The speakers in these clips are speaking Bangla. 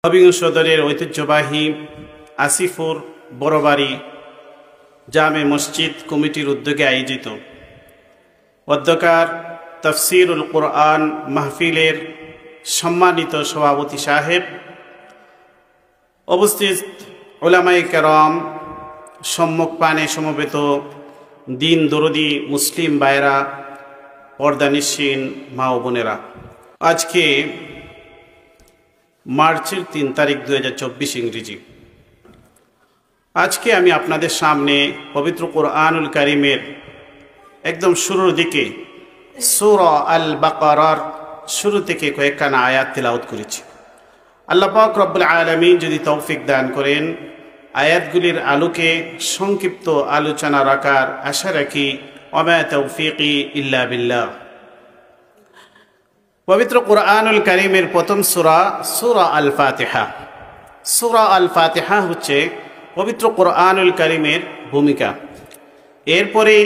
হবিগঞ্জ সদরের ঐতিহ্যবাহী আসিফুর বড়বাড়ি জামে মসজিদ কমিটির উদ্যোগে আয়োজিত অধ্যকার তফসিরুল কোরআন মাহফিলের সম্মানিত সভাপতি সাহেব, উপস্থিত উলামায়ে কেরাম, সম্মুখ পানে সমবেত দিন দরদি মুসলিম ভাইরা, পর্দানিসীন মা ও বোনেরা, আজকে মার্চের 3 তারিখ 2024 ইংরেজি। আজকে আমি আপনাদের সামনে পবিত্র কোরআনুল কারীমের একদম শুরুর দিকে সূরা আল বাকারার শুরু থেকে কয়েকখানা আয়াত তিলাওয়াত করেছি। আল্লাহ পাক রব্বুল আলামিন যদি তৌফিক দান করেন, আয়াতগুলির আলোকে সংক্ষিপ্ত আলোচনা রাখার আশা রাখি। ওয়া মা তৌফিকি ইল্লা বিল্লাহ। পবিত্র কোরআনুল কারীমের প্রথম সূরা আল ফাতিহা। সূরা আল ফাতিহা হচ্ছে পবিত্র কোরআনুল কারীমের ভূমিকা। এরপরে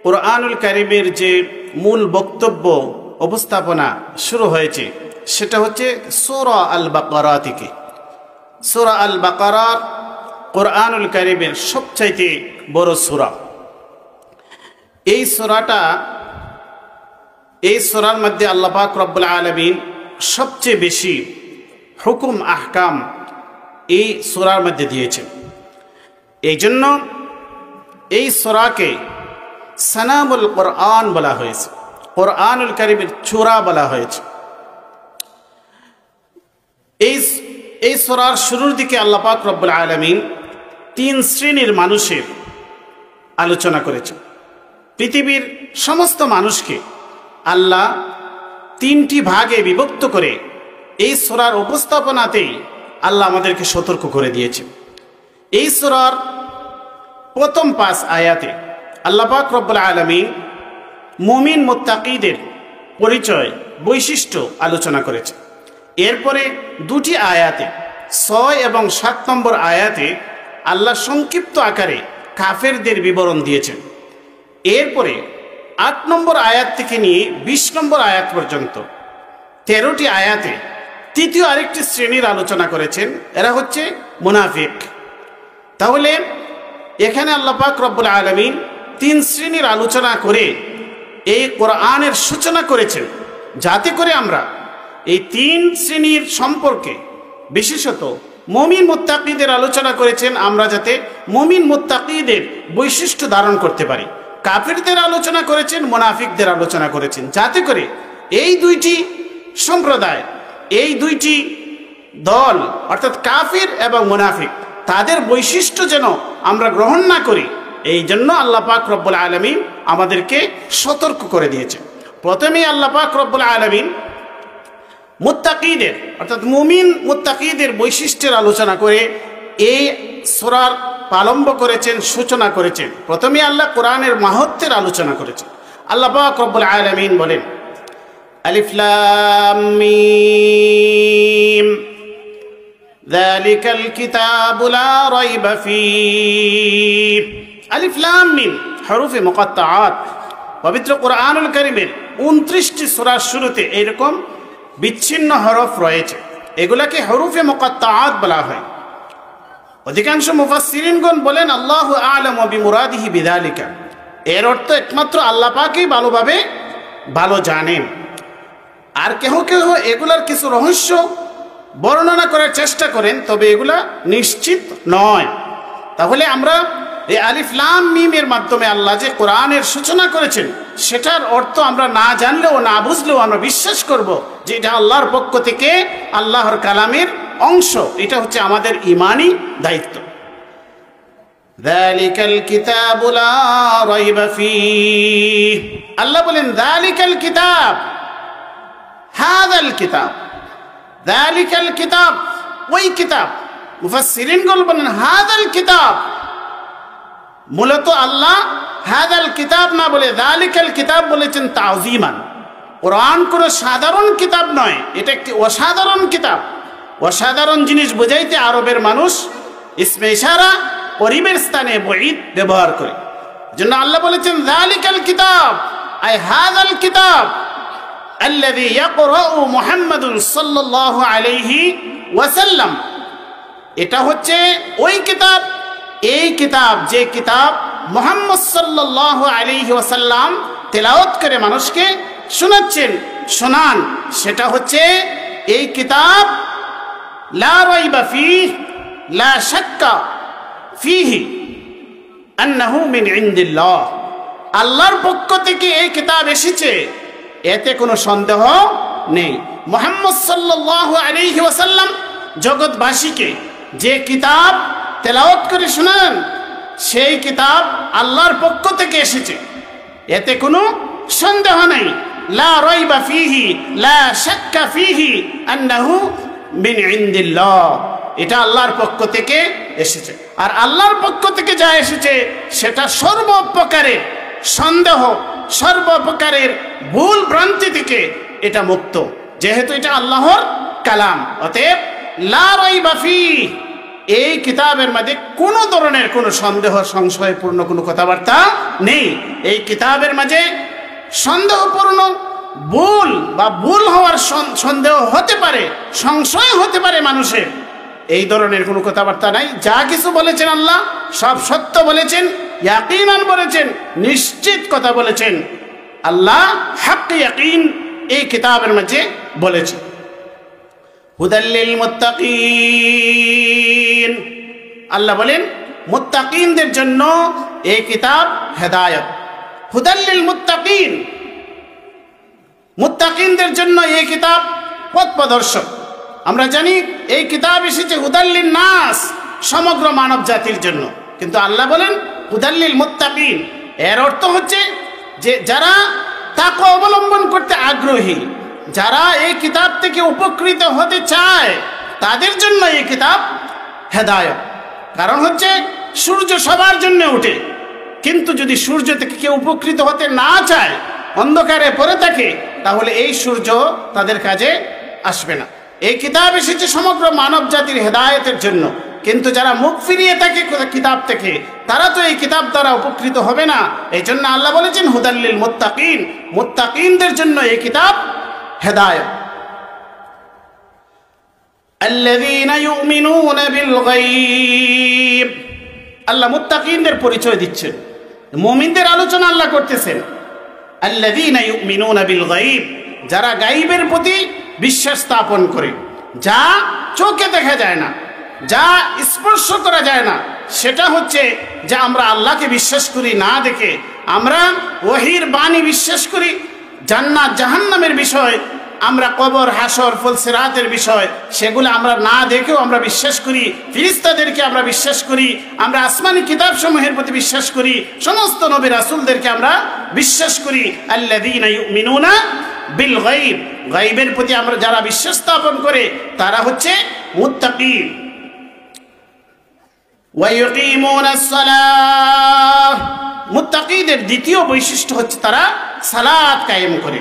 কোরআনুল কারীমের যে মূল বক্তব্য উপস্থাপনা শুরু হয়েছে সেটা হচ্ছে সূরা আল বাকারা থেকে। সূরা আল বাকারা কোরআনুল কারীমের সবচাইতে বড় সূরা। এই সূরার মধ্যে আল্লাহ পাক রব্বুল আলামিন সবচেয়ে বেশি হুকুম আহকাম এই সূরার মধ্যে দিয়েছেন। এই জন্য এই সূরাকে সানামুল কোরআন বলা হয়েছে, কোরআনুল কারীমের চূড়া বলা হয়েছে। এই সূরার শুরুর দিকে আল্লাহ পাক রব্বুল আলামিন 3 শ্রেণীর মানুষের আলোচনা করেছেন। পৃথিবীর সমস্ত মানুষকে আল্লাহ 3টি ভাগে বিভক্ত করে এই সূরার উপস্থাপনাতেই আল্লাহ আমাদেরকে সতর্ক করে দিয়েছেন। এই সূরার প্রথম 5 আয়াতে আল্লাহ পাক রব্বুল আলামিন মুমিন মুত্তাকিদের পরিচয়, বৈশিষ্ট্য আলোচনা করেছেন। এরপরে 2টি আয়াতে 6 এবং 7 নম্বর আয়াতে আল্লাহ সংক্ষিপ্ত আকারে কাফেরদের বিবরণ দিয়েছেন। এরপরে 8 নম্বর আয়াত থেকে নিয়ে 20 নম্বর আয়াত পর্যন্ত 13টি আয়াতে তৃতীয় আরেকটি শ্রেণীর আলোচনা করেছেন। এরা হচ্ছে মুনাফিক। তাহলে এখানে আল্লাহ পাক রব্বুল আলামিন 3 শ্রেণীর আলোচনা করে এই কোরআনের সূচনা করেছেন, যাতে করে আমরা এই 3 শ্রেণীর সম্পর্কে, বিশেষত মুমিন মুত্তাকিদের আলোচনা করেছেন, আমরা যাতে মুমিন মুত্তাকিদের বৈশিষ্ট্য ধারণ করতে পারি। কাফিরদের আলোচনা করেছেন, মুনাফিকদের আলোচনা করেছেন, যাতে করে এই 2টি সম্প্রদায়, এই 2টি দল, অর্থাৎ কাফির এবং মুনাফিক, তাদের বৈশিষ্ট্য যেন আমরা গ্রহণ না করি, এই জন্য আল্লাহ পাক রব্বুল আলামিন আমাদেরকে সতর্ক করে দিয়েছেন। প্রথমেই আল্লাহ পাক রব্বুল আলামিন মুত্তাকিদের, অর্থাৎ মুমিন মুত্তাকিদের বৈশিষ্ট্যের আলোচনা করে এই সূরার প্রারম্ভ করেছেন, সূচনা করেছেন। প্রথমে আল্লাহ কোরআনের মাহাত্ম্যের আলোচনা করেছেন। আল্লাহ পাক রব্বুল আলামিন বলেন, আলিফ লাম মিম যালিকাল কিতাবু লা রাইবা ফীহ। আলিফ লাম মিম হরফে মুকাত্তাআত। পবিত্র কোরআনুল কারীমের 29টি সূরার শুরুতে এরকম বিচ্ছিন্ন হরফ রয়েছে, এগুলাকে হরফে মুকাত্তাআত বলা হয়। অধিকাংশ মুফাসসিরিনগণ বলেন আল্লাহু আ'লামু বিমুরাদিহি বিযালিকা, এর অর্থ একমাত্র আল্লাহ পাকই ভালো জানেন। আর কেহ কেহ এগুলার কিছু রহস্য বর্ণনা করার চেষ্টা করেন, তবে এগুলা নিশ্চিত নয়। তাহলে আমরা এই আলিফ লাম মিমের মাধ্যমে আল্লাহ যে কোরআনের সূচনা করেছেন, সেটার অর্থ আমরা না জানলেও না বুঝলেও আমরা বিশ্বাস করব যে এটা আল্লাহর পক্ষ থেকে আল্লাহর কালামের অংশ। এটা হচ্ছে আমাদের ঈমানি দায়িত্ব। যালিকাল কিতাবু লা রাইবা ফীহ। আল্লাহ বলেন যালিকাল কিতাব, হাযাল কিতাব। যালিকাল কিতাব, ওই কিতাব। মুফাসসিরিনগণ বলেন হাযাল কিতাব। মূলত আল্লাহ হাযাল কিতাব না বলে যালিকাল কিতাব বলেছেন তাযীমান। কোরআন কোনো সাধারণ কিতাব নয়, এটা একটি অসাধারণ কিতাব। অসাধারণ জিনিস বোঝাইতে আরবের মানুষ ইসমে ইশারা, পরিবের স্থানে বঈদ ব্যবহার করে। জন্য আল্লাহ বলেছেন যালিকাল কিতাব, আই হাযাল কিতাব আল্লাযী ইয়াকরাউ মুহাম্মাদুন সাল্লাল্লাহু আলাইহি ওয়াসাল্লাম। এটা হচ্ছে ওই কিতাব, এই কিতাব যে কিতাব মুহাম্মদ সাল্লাল্লাহু আলাইহি ওয়াসাল্লাম তেলাওয়াত করে মানুষকে শোনান, সেটা হচ্ছে এই কিতাব লা রাইবা ফীহি লা শাক্কা ফীহি আন্নাহু মিন ইনদিল্লাহ। আল্লাহর পক্ষ থেকে এই কিতাব এসেছে, এতে কোনো সন্দেহ নেই। মুহাম্মদ সাল্লাল্লাহু আলাইহি ওয়াসাল্লাম জগৎবাসীকে যে কিতাব তেলাওয়াত করে শোনান, সেই কিতাব আল্লাহর পক্ষ থেকে এসেছে, এতে কোনো সন্দেহ নেই। লা রাইবা ফীহি লা শাক্কা ফীহি আন্নাহু মিন ইনদিল্লাহ। এটা আল্লাহর পক্ষ থেকে এসেছে, আর আল্লাহর পক্ষ থেকে যা এসেছে সেটা সর্বপ্রকারের সন্দেহ, সর্বপ্রকারের ভুল ভ্রান্তি থেকে এটা মুক্ত, যেহেতু এটা আল্লাহর কালাম। অতএব লা রাইবা ফীহি, এই কিতাবের মধ্যে কোনো ধরনের কোনো সন্দেহ সংশয়পূর্ণ কোনো কথাবার্তা নেই। এই কিতাবের মাঝে সন্দেহপূর্ণ ভুল হওয়ার সন্দেহ হতে পারে, সংশয় হতে পারে মানুষের, এই ধরনের কোনো কথাবার্তা নাই। যা কিছু বলেছেন আল্লাহ সব সত্য বলেছেন, ইয়াকিনান বলেছেন, নিশ্চিত কথা বলেছেন। আল্লাহ হক ইয়াকিন এই কিতাবের মাঝে বলেছেন। হুদাল্লিল মুত্তাকিন, আল্লাহ বলেন মুত্তাকিনদের জন্য এই কিতাব হেদায়েত। হুদাল্লিল মুত্তাকিন, মুত্তাকিনদের জন্য এই কিতাব পথ প্রদর্শক। আমরা জানি এই কিতাব এসেছে হুদাল্লিন নাস, সমগ্র মানব জাতির জন্য, কিন্তু আল্লাহ বলেন হুদাল্লিল মুত্তাকিন। এর অর্থ হচ্ছে যে যারা তাকওয়া অবলম্বন করতে আগ্রহী, যারা এই কিতাব থেকে উপকৃত হতে চায়, তাদের জন্য এই কিতাব হেদায়েত। কারণ হচ্ছে সূর্য সবার জন্য ওঠে, কিন্তু যদি সূর্য থেকে কেউ উপকৃত হতে না চায়, অন্ধকারে পড়ে থাকে, তাহলে এই সূর্য তাদের কাজে আসবে না। এই কিতাব এসেছে সমগ্র মানব জাতির হেদায়েতের জন্য, কিন্তু যারা মুখ ফিরিয়ে থাকে কিতাব থেকে, তারা তো এই কিতাব দ্বারা উপকৃত হবে না। এই জন্য আল্লাহ বলেছেন হুদাল্লিল মুত্তাকিন, মুত্তাকিনদের জন্য এই কিতাব হেদায়েত। আল্লাযীনা ইউমিনুনা বিল গায়ব, আল্লাহ মুত্তাকিনদের পরিচয় দিচ্ছেন, মুমিনদের আলোচনা আল্লাহ করতেছেন। আল্লাযীনা ইউমিনুনা বিল গায়ব, যারা গায়বের প্রতি বিশ্বাস স্থাপন করে, যা চোখে দেখা যায় না, যা স্পর্শ করা যায় না, সেটা হচ্ছে যে আমরা আল্লাহকে বিশ্বাস করি না দেখে, আমরা ওহীর বাণী বিশ্বাস করি, জান্নাত জাহান্নামের বিষয়, আমরা কবর হাসর ফুলসিরাতের বিষয়, সেগুলো আমরা না দেখেও আমরা বিশ্বাস করি। ফেরেশতাদেরকে আমরা বিশ্বাস করি, আমরা আসমানি কিতাব সমূহের প্রতি বিশ্বাস করি, সমস্ত নবী রাসূলদেরকে আমরা বিশ্বাস করি। আল্লাযীনা ইউমিনুনা বিল গায়ব, গায়বের প্রতি আমরা যারা বিশ্বাস স্থাপন করে, তারা হচ্ছে মুত্তাকিন। ওয়া ইউকিমুনাস সালাহ, মুত্তাকিদের দ্বিতীয় বৈশিষ্ট্য হচ্ছে তারা সালাত কায়েম করে,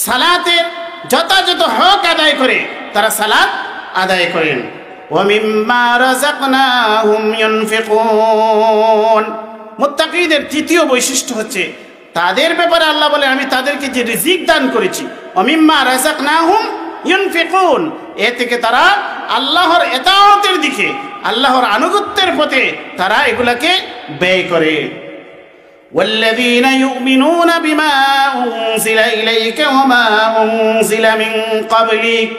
সালাতের যথাযথ হক আদায় করে, তারা সালাত আদায় করেন। ওয়া মিম্মা রাযাকনাহুম ইউনফিকুন, মুত্তাকিদের তৃতীয় বৈশিষ্ট্য হচ্ছে তাদের ব্যাপারে আল্লাহ বলে আমি তাদেরকে যে রিজিক দান করেছি, ওয়া মিম্মা রাযাকনাহুম ইউনফিকুন, এ থেকে তারা আল্লাহর ইতাআতের দিকে, আল্লাহর আনুগত্যের পথে তারা এগুলাকে ব্যয় করে। والذين يؤمنون بما أنزل إليك وما أنزل من قبلك,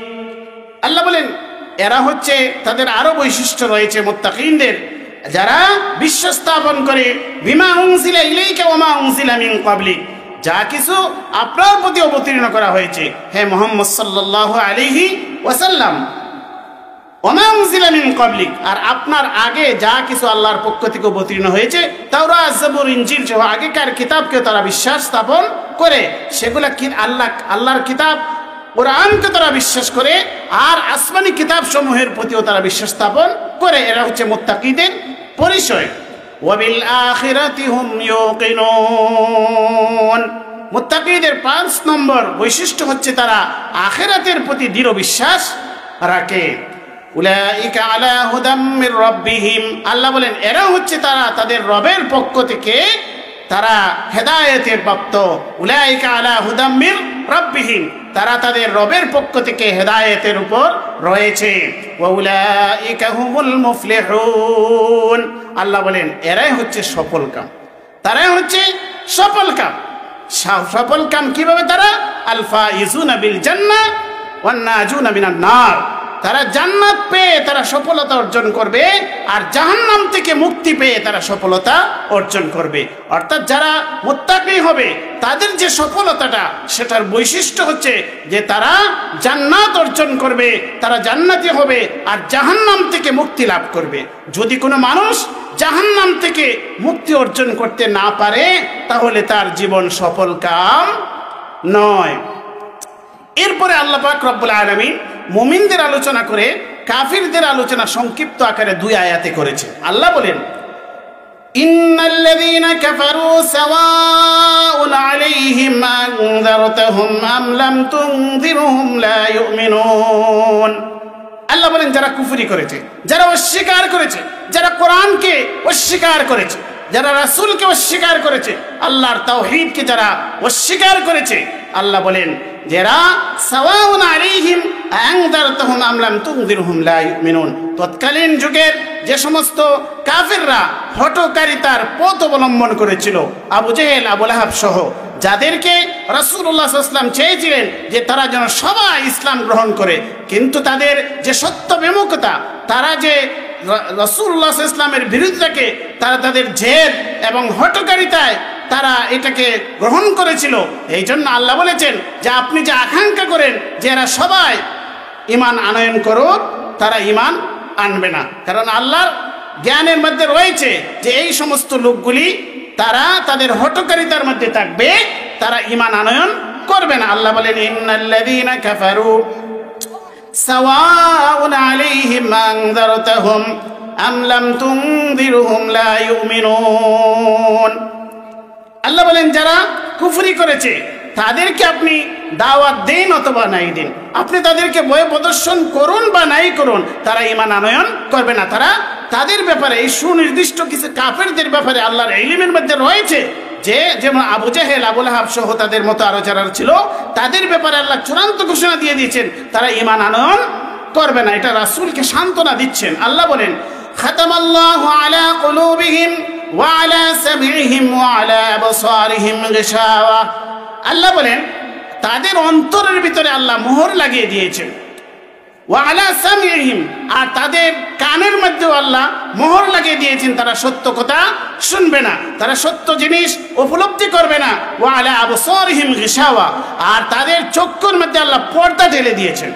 আল্লাহ বলেন এরা হচ্ছে, তাদের আরো বৈশিষ্ট্য রয়েছে মুত্তাকিনদের, যারা বিশ্বাস স্থাপন করে বিমা উনজিলা ইলাইকা ওয়া মা উনজিলা মিন ক্বাবলিক, যা কিছু আপনার প্রতি অবতীর্ণ করা হয়েছে হে মুহাম্মদ সাল্লাল্লাহু আলাইহি ওয়াসাল্লাম, ওয়া মা উনজিলা মিন ক্বাবলিক, আর আপনার আগে যা কিছু আল্লাহর পক্ষ থেকে অবতীর্ণ হয়েছে, তাওরাত জবুর ইনজিল সহ আগেকার কিতাবকে তারা বিশ্বাস স্থাপন করে, সেগুলা কি আল্লাহর কিতাব কোরআনকে তারা বিশ্বাস করে, আর আসমানি কিতাব সমূহের প্রতিও তারা বিশ্বাস স্থাপন করে। এরা হচ্ছে মুত্তাকিদের পরিচয়। ওয়া বিল আখিরাতি হুম ইউকিনুন, মুত্তাকিদের 5 নম্বর বৈশিষ্ট্য হচ্ছে তারা আখিরাতের প্রতি দৃঢ় বিশ্বাস রাখে। উলাইকা আলা হুদাম মির রাব্বিহিম, আল্লাহ বলেন এরা হচ্ছে তারা তাদের রবের পক্ষ থেকে তারা হেদায়েতের প্রাপ্ত। উলাইকা আলা হুদাম মির রাব্বিহিম, তারা তাদের রবের পক্ষ থেকে হেদায়েতের উপর রয়েছে। ওয়াউলাইকা হুমুল মুফলিহুন, আল্লাহ বলেন এরাই হচ্ছে সফলকাম, তারাই হচ্ছে সফলকাম। সফলকাম কিভাবে? তারা আল ফাইজুনা বিল জান্নাহ ওয়ান নাজুনা মিনান নার, তারা জান্নাত পেয়ে তারা সফলতা অর্জন করবে, আর জাহান্নাম থেকে মুক্তি পেয়ে তারা সফলতা অর্জন করবে। অর্থাৎ যারা মুত্তাকি হবে তাদের যে সফলতাটা, সেটার বৈশিষ্ট্য হচ্ছে যে তারা জান্নাত অর্জন করবে, তারা জান্নাতি হবে, আর জাহান্নাম থেকে মুক্তি লাভ করবে। যদি কোনো মানুষ জাহান্নাম থেকে মুক্তি অর্জন করতে না পারে, তাহলে তার জীবন সফল কাম নয়। এরপরে আল্লাহ পাক রব্বুল আলামিন মুমিনদের আলোচনা করে কাফিরদের আলোচনা সংক্ষিপ্ত আকারে 2 আয়াতে করেছে। আল্লাহ বলেন, ইন্নাল্লাযীনা কাফারু সাওয়াউন আলাইহিম আনযারতাহুম আম লাম তুনযিরহুম লা ইউমিনুন। আল্লাহ বলেন যারা কুফরি করেছে, যারা অস্বীকার করেছে, যারা কোরআনকে অস্বীকার করেছে, যারা রাসূলকে অস্বীকার করেছে, আল্লাহর তাওহীদকে যারা অস্বীকার করেছে, আল্লাহ বলেন যারা সাওয়াউন আলাইহিম আনযারতাহুম আম লাম তুনযিরহুম লা ইউমিনুন। তৎকালীন যুগের যে সমস্ত কাফিররা হঠকারিতার পথ অবলম্বন করেছিল, আবু জেহেল, আবু লাহাব সহ, যাদেরকে রাসূলুল্লাহ সাল্লাল্লাহু আলাইহি ওয়াসাল্লাম চেয়েছিলেন যে তারা যেন সবাই ইসলাম গ্রহণ করে, কিন্তু তাদের যে সত্য বিমুখতা, তারা যে রাসূলুল্লাহ সাল্লাল্লাহু আলাইহি ওয়াসাল্লামের বিরুদ্ধে তারা তাদের জেদ এবং হঠকারিতায় তারা এটাকে গ্রহণ করেছিল। এই জন্য আল্লাহ বলেছেন যে আপনি যে আকাঙ্ক্ষা করেন যে এরা সবাই ঈমান আনয়ন করুক, তারা ঈমান আনবে না, কারণ আল্লাহর জ্ঞানের মধ্যে রয়েছে যে এই সমস্ত লোকগুলি তারা তাদের হঠকারিতার মধ্যে থাকবে, তারা ঈমান আনয়ন করবে না। আল্লাহ বলেন ইন্নাল্লাযীনা কাফারু সাওয়াউন আলাইহিম আনযারতাহুম আম লাম তুনযিরহুম লা ইউমিনুন। আল্লাহ বলেন যারা কুফরি করেছে তাদেরকে আপনি দাওয়াত দিন অথবা নাই দিন, আপনি তাদেরকে ভয় প্রদর্শন করুন বা নাই করুন, তারা ঈমান আনয়ন করবে না। তারা তাদের ব্যাপারে, এই সুনির্দিষ্ট কিছু কাফেরদের ব্যাপারে আল্লাহর ইলমের মধ্যে রয়েছে যে যেমন আবু জেহেল, আবু লাহাব সহ তাদের মতো আরো যারা ছিল, তাদের ব্যাপারে আল্লাহ চূড়ান্ত ঘোষণা দিয়ে দিয়েছেন তারা ঈমান আনয়ন করবে না। এটা রাসূলকে সান্ত্বনা দিচ্ছেন। আল্লাহ বলেন খাতামাল্লাহু আলা কুলুবিহিম ওয়া আলা সামইহিম ওয়া আলা আবসারিহিম গিশাওয়া। আল্লাহ বলেন তাদের অন্তরের ভিতরে আল্লাহ মোহর লাগিয়ে দিয়েছেন। ওয়া আলা সামইহিম, আর তাদের কানের মধ্যেও আল্লাহ মোহর লাগিয়ে দিয়েছেন, তারা সত্য কথা শুনবে না, তারা সত্য জিনিস উপলব্ধি করবে না। ওয়া আলা আবসারিহিম গিশাওয়া, আর তাদের চক্ষুর মধ্যে আল্লাহ পর্দা ঢেলে দিয়েছেন।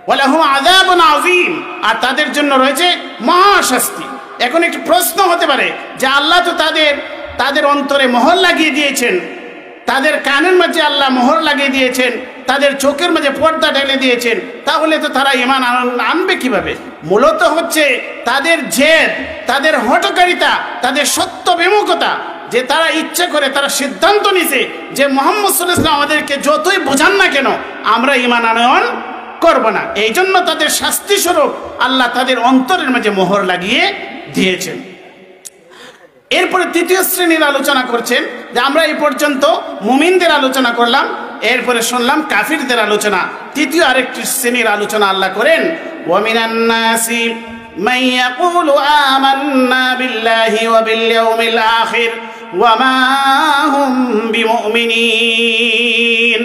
ওয়া লাহুম আযাবুন আযীম, আর তাদের জন্য রয়েছে মহাশাস্তি। এখন একটি প্রশ্ন হতে পারে যে আল্লাহ তো তাদের অন্তরে মোহর লাগিয়ে দিয়েছেন, তাদের কানের মাঝে আল্লাহ মোহর লাগিয়ে দিয়েছেন, তাদের চোখের মাঝে পর্দা ঢেলে দিয়েছেন, তাহলে তো তারা ঈমান আনবে কিভাবে? মূলত হচ্ছে তাদের জেদ, তাদের হঠকারিতা, তাদের সত্য বিমুখতা, যে তারা ইচ্ছে করে তারা সিদ্ধান্ত নিছে যে মুহাম্মদ সাল্লাল্লাহু আলাইহি ওয়াসাল্লাম আমাদেরকে যতই বোঝান না কেন আমরা ঈমান আনয়ন করব না। এই জন্য তাদের শাস্তি স্বরূপ আল্লাহ তাদের অন্তরের মাঝে মোহর লাগিয়ে দিয়েছেন। এরপরে তৃতীয় শ্রেণীর আলোচনা করছেন যে আমরা এই পর্যন্ত মুমিনদের আলোচনা করলাম, এরপরে শুনলাম কাফিরদের আলোচনা। তৃতীয় আরেকটি শ্রেণীর আলোচনা আল্লাহ করেন ওয়া মিনান নাসি মান ইয়াকুলু আমান্না বিল্লাহি ওয়া বিল ইয়াউমিল আখির ওয়া মা হুম বিমুমিনিন।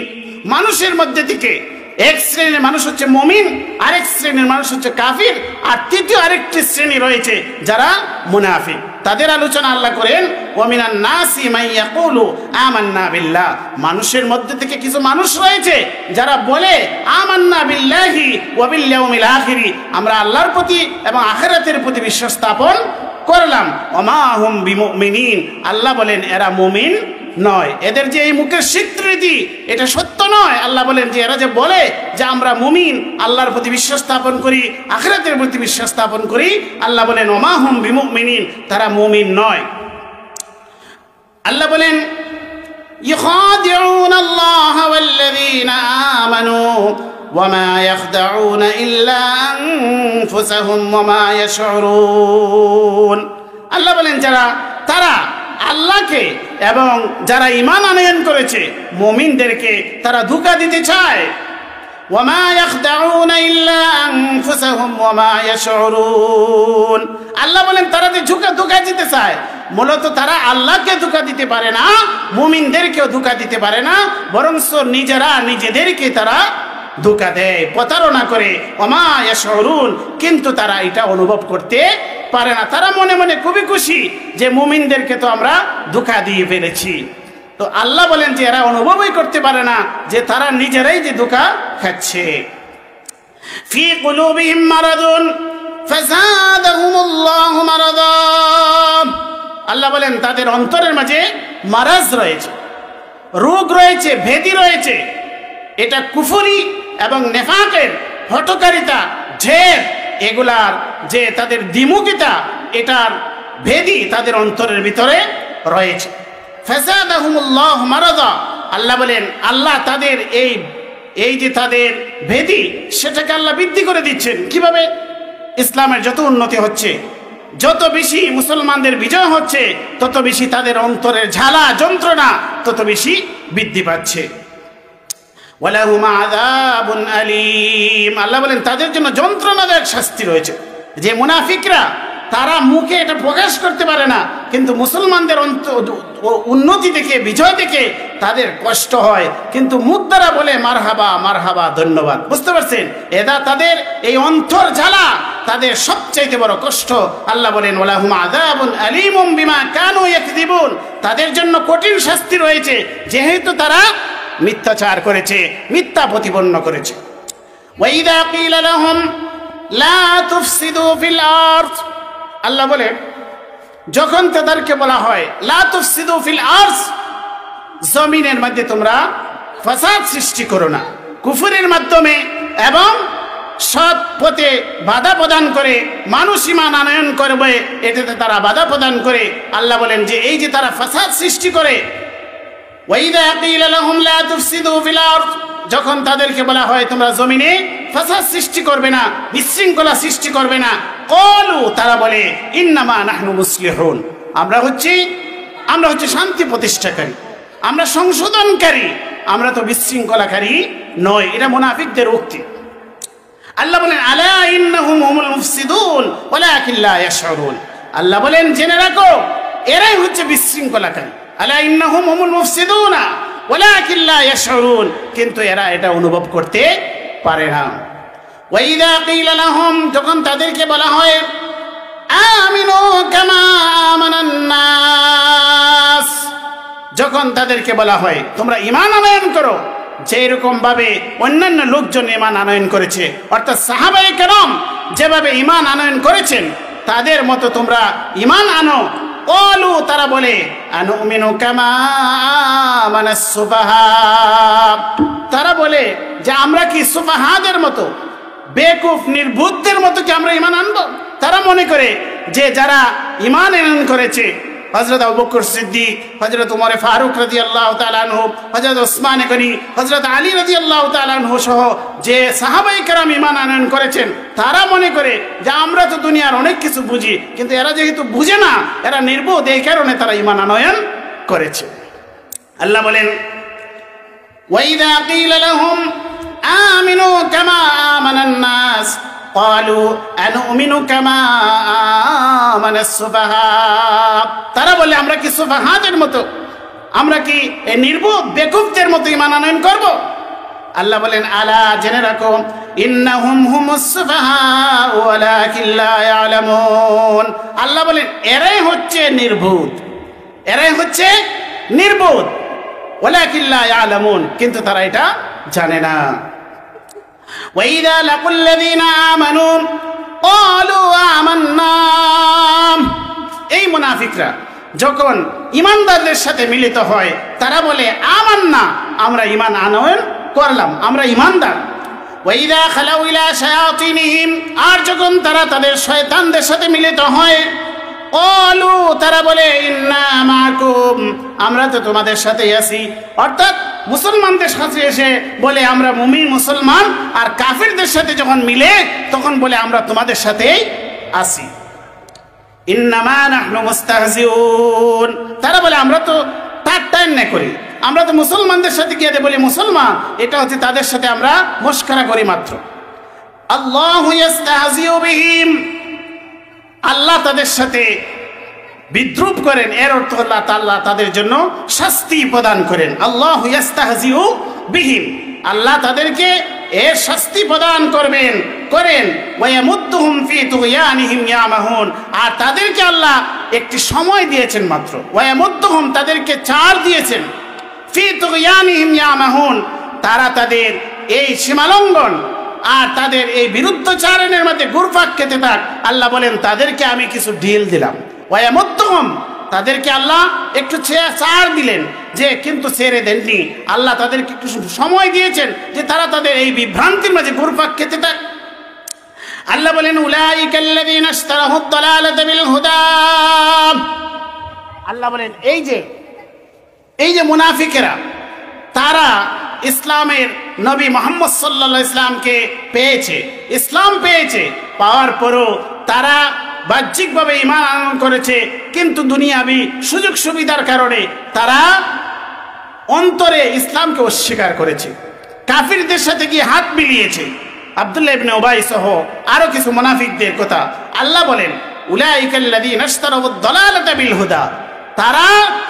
মানুষের মধ্যে থেকে এক শ্রেণীর মানুষ হচ্ছে মুমিন, আরেক শ্রেণীর মানুষ হচ্ছে কাফির, আর তৃতীয় আরেকটি শ্রেণী রয়েছে যারা মুনাফিক। তাদের আলোচনা আল্লাহ করেন ওয়া মিনান নাসি মান ইয়াকুলু আমান্না বিল্লাহ। মানুষের মধ্যে থেকে কিছু মানুষ রয়েছে যারা বলে আমান্না বিল্লাহি ওয়া বিল ইয়াউমিল আখির, আমরা আল্লাহর প্রতি এবং আখিরাতের প্রতি বিশ্বাস স্থাপন করলাম। ওয়া মা হুম বিমুমিনিন, আল্লাহ বলেন এরা মুমিন নয়, এদের যে এই মুখের স্বীকৃতি এটা সত্য নয়। আল্লাহ বলেন যে এরা যে বলে যে আমরা মুমিন, আল্লাহর প্রতি বিশ্বাস স্থাপন করি, আখিরাতের প্রতি বিশ্বাস স্থাপন করি, আল্লাহ বলেন ওয়া মা হুম বিমুমিনিন, তারা মুমিন নয়। আল্লাহ বলেন ইখাদিউনা আল্লাহ ওয়াল্লাযীনা আমানু ওয়া মা ইয়াখদাউনা ইল্লা আনফুসাহুম ওয়া মা ইয়াশউরুন। আল্লাহ বলেন তারা আল্লাহকে এবং যারা ঈমান আনয়ন করেছে মুমিনদেরকে তারা ধোঁকা দিতে চায়। ওয়ামা ইয়াখদাউনা ইল্লা আনফুসাহুম ওয়ামা ইয়াশউরুন। আল্লাহ বলেন তারা যে ধোঁকা দিতে চায়, মূলত তারা আল্লাহকে ধোঁকা দিতে পারে না, মুমিনদেরকেও ধোঁকা দিতে পারে না, বরং নিজেরা নিজেদেরকে তারা ধোঁকা দেয়, প্রতারণা করে। ওয়ামা ইয়াশউরুন, কিন্তু তারা এটা অনুভব করতে পারে না। তারা মনে মনে খুবই খুশি যে মুমিনদেরকে তো আমরা ধোঁকা দিয়ে ফেলেছি। তো আল্লাহ বলেন যে এরা অনুভবই করতে পারে না যে তারা নিজেরাই যে ধোঁকা খাচ্ছে। ফি কুলুবিহিম মারাদুন ফাযাদাহুমুল্লাহু মারাদা। আল্লাহ বলেন তাদের অন্তরের মাঝে মারাজ রয়েছে, রোগ রয়েছে, ভেদি রয়েছে। এটা কুফরি এবং নেফাকের হঠকারিতা, ঢের, এগুলার যে তাদের দ্বিমুখিতা, এটার ভেদি তাদের অন্তরের ভিতরে রয়েছে। ফাযাদাহুমুল্লাহু মারাদা। আল্লাহ বলেন আল্লাহ তাদের এই যে তাদের ভেদি, সেটাকে আল্লাহ বৃদ্ধি করে দিচ্ছেন। কিভাবে? ইসলামের যত উন্নতি হচ্ছে, যত বেশি মুসলমানদের বিজয় হচ্ছে, তত বেশি তাদের অন্তরের ঝালা যন্ত্রণা তত বেশি বৃদ্ধি পাচ্ছে। ওয়ালাহুম আযাবুন আলীম। আল্লাহ বলেন তাদের জন্য যন্ত্রণাদায়ক শাস্তি রয়েছে। যে মুনাফিকরা তারা মুখে এটা প্রকাশ করতে পারে না, কিন্তু মুসলমানদের উন্নতি দেখে, বিজয় দেখে তাদের কষ্ট হয়, কিন্তু মুখ দ্বারা বলে মারহাবা মারহাবা, ধন্যবাদ। বুঝতে পারছেন? এটা তাদের এই অন্তর জ্বালা, তাদের সবচাইতে বড় কষ্ট। আল্লাহ বলেন ওয়ালাহুম আযাবুন আলীমুম বিমা কানু ইয়াকযিবুন। তাদের জন্য কঠিন শাস্তি রয়েছে, যেহেতু তারা মিথ্যাচার করেছে, মিথ্যা প্রতিপন্ন করেছে। ওয়াইদা কিলা লাহুম লা তুফসিদু ফিল আরদ। আল্লাহ বলে যখন তাদেরকে বলা হয় লা তুফসিদু ফিল আরদ, জমিনের মধ্যে তোমরা ফাসাদ সৃষ্টি করো না, কুফরের মাধ্যমে এবং সৎ পথে বাধা প্রদান করে মানুষ ঈমান আনয়ন করবে, এটাতে তারা বাধা প্রদান করে। আল্লাহ বলেন যে এই যে তারা ফাসাদ সৃষ্টি করে, ওয়াইদা কিলা লাহুম লা তুফসিদু ফিল আরদ, যখন তাদেরকে বলা হয় তোমরা জমিনে ফাসাদ সৃষ্টি করবে না, বিশৃঙ্খলা সৃষ্টি করবে না, ক্বালু, তারা বলে ইন্নামা নাহনু মুসলিহুন, আমরা হচ্ছে শান্তি প্রতিষ্ঠাকারী, আমরা সংশোধনকারী, আমরা তো বিশৃঙ্খলাকারী নয়। এটা মুনাফিকদের উক্তি। আল্লাহ বলেন আলা ইন্নাহুম হুমুল মুফসিদুন ওয়ালাকিন লা ইয়াশউরুন। আল্লাহ বলেন জেনে রাখো এরাই হচ্ছে বিশৃঙ্খলাকারী। আলা ইন্নাহুম হুমুল মুফসিদুনা ওয়ালাকিন লা ইয়াশউরুন, কিন্তু এরা এটা অনুভব করতে পারে না। ওয়াইদা কিলা লাহুম, যখন তাদেরকে বলা হয় আমিনু কামা আমানান নাস, যখন তাদেরকে বলা হয় তোমরা ঈমান আনয়ন করো যেরকম ভাবে অন্যান্য লোকজন ঈমান আনয়ন করেছে, অর্থাৎ সাহাবায়ে কেরাম যেভাবে ঈমান আনয়ন করেছেন তাদের মতো তোমরা ঈমান আনো। ক্বালু, তারা বলে আনুমিনু কামা আমানাস সুফাহা, তারা বলে যে আমরা কি সুফাহাদের মতো, বেকুফ নির্বুদ্ধের মতো কি আমরা ঈমান আনবো? তারা মনে করে যে যারা ঈমান আনয়ন করেছে, হযরত আবু বকর সিদ্দিক, হযরত উমর ফারুক রাদিয়াল্লাহু তাআলা আনহু, হযরত ওসমান গনি, হযরত আলী রাদিয়াল্লাহু তাআলা আনহু সহ যে সাহাবায়ে কেরাম ঈমান আনয়ন করেছেন, তারা মনে করে যে আমরা তো দুনিয়ার অনেক কিছু বুঝি, কিন্তু এরা যেহেতু বুঝে না, এরা নির্বোধ, এই কারণে তারা ঈমান আনয়ন করেছে। আল্লাহ বলেন ওয়াইদা কিলা লাহুম আমিনু কামা আমানান নাস ক্বালু আনুমিনু কামা আমানাস সুফাহা, তারা বলে আমরা কি সুফাহাদের মতো, আমরা কি এই নির্বোধ বেকুফদের মতো ঈমান আনয়ন করব? আল্লাহ বলেন আলা, জেনে রাখো ইন্নাহুম হুমুস সুফাহা ওয়ালাকিন লা ইয়ালামুন। আল্লাহ বলেন এরাই হচ্ছে নির্বোধ, এরাই হচ্ছে নির্বোধ, ওয়ালাকিন লা ইয়ালামুন, কিন্তু তারা এটা জানে না। ওয়াইদা লাকুল্লাযীনা আমানু ক্বালু আমান্না, এই মুনাফিকরা যখন ঈমানদারদের সাথে মিলিত হয় তারা বলে আমান্না, আমরা ঈমান আনয়ন করলাম, আমরা ঈমানদার। ওয়াইদা খালাউ ইলা শায়াতিনহিম, আর যখন তারা তাদের শয়তানদের সাথে মিলিত হয়, ক্বালু, তারা বলে ইন্না মাআকুম, আমরা তো তোমাদের সাথেই আছি। অর্থাৎ মুসলমানদের সাথে এসে বলে আমরা মুমিন মুসলমান, আর কাফিরদের সাথে যখন মিলে তখন বলে আমরা তোমাদের সাথেই আছি। ইন্নামা নাহনু মুস্তাহজিউন, তারা বলে আমরা তো ঠাট্টা করি, আমরা তো মুসলমানদের সাথে গিয়ে বলি মুসলমান, এটা হচ্ছে তাদের সাথে আমরা মশকরা করি মাত্র। আল্লাহু ইস্তাহজিউ বিহিম, আল্লাহ তাদের সাথে বিদ্রুপ করেন, এর অর্থ আল্লাহ তাআলা তাদের জন্য শাস্তি প্রদান করেন। আল্লাহু ইস্তাহজিউ বিহিম, আল্লাহ তাদেরকে এর শাস্তি প্রদান করেন। ওয়ায়ামুদ্দুহুম ফি তুগয়ানিহিম ইয়ামাহুন, আর তাদেরকে আল্লাহ একটি সময় দিয়েছেন মাত্র। ওয়ায়ামুদ্দুহুম, তাদেরকে ছাড় দিয়েছেন। ফি তুগয়ানিহিম ইয়ামাহুন, তারা তাদের এই সীমালঙ্ঘন আর তাদের এই বিরুদ্ধচারণের মধ্যে ঘুরপাক খেতে থাক। আল্লাহ বলেন তাদেরকে আমি কিছু ঢিল দিলাম। ওয়ায়ামুদ্দুহুম, তাদেরকে আল্লাহ একটু ছাড় দিলেন, যে কিন্তু ছেড়ে দেননি। আল্লাহ তাদেরকে একটু সময় দিয়েছেন যে তারা তাদের এই বিভ্রান্তির মাঝে ঘুরপাক খেতে থাক। আল্লাহ বলেন উলাইকাল্লাযীনা ইশতারাহুদ দালালাতা বিল হুদা, আল্লাহ বলেন এই যে মুনাফিকেরা, তারা ইসলামের নবী মুহাম্মদ সাল্লাল্লাহু আলাইহি ইসলামকে পেয়েছে, ইসলাম পেয়েছে, পাওয়ার পরও তারা বাহ্যিকভাবে ঈমান আনয়ন করেছে, কিন্তু দুনিয়াবি সুযোগ সুবিধার কারণে তারা অন্তরে ইসলামকে অস্বীকার করেছে, কাফিরদের সাথে গিয়ে হাত মিলিয়েছে। আব্দুল্লাহ ইবনে উবাই সহ আরো কিছু মুনাফিকদের কথা আল্লাহ বলেন উলাইকাল্লাযীনা ইশতারাউদ দালালাতা বিল হুদা, তারা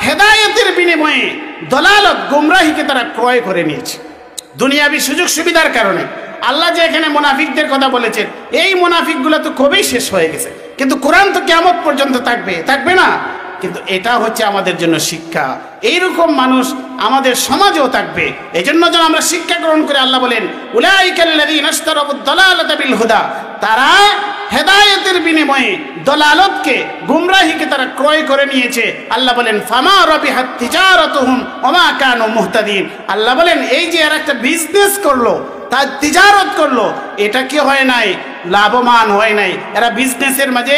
হেদায়েতের বিনিময়ে দলালত, গুমরাহিকে তারা ক্রয় করে নিয়েছে দুনিয়াবি সুযোগ সুবিধার কারণে। আল্লাহ যে এখানে মুনাফিকদের কথা বলেছেন, এই মুনাফিকগুলো তো কবেই শেষ হয়ে গেছে, কিন্তু কোরআন তো কিয়ামত পর্যন্ত থাকবে না। কিন্তু এটা হচ্ছে আমাদের জন্য শিক্ষা, এইরকম মানুষ আমাদের সমাজেও থাকবে। এই জন্য যেন আমরা শিক্ষা গ্রহণ করে, আল্লাহ বলেন উলাইকাল্লাযীনা ইশতারাউদ দালালাতা বিল হুদা, তারা হেদায়েতের বিনিময়ে দলালতকে, গুমরাহিকে তারা ক্রয় করে নিয়েছে। আল্লাহ বলেন ফামা রাবিহাত তিজারাতুহুম ওয়া মা কানু মুহতাদিন, আল্লাহ বলেন এই যে এরা একটা বিজনেস করলো, তার তিজারত করলো, এটা কি হয় নাই? লাভবান হয় নাই, এরা বিজনেসের মাঝে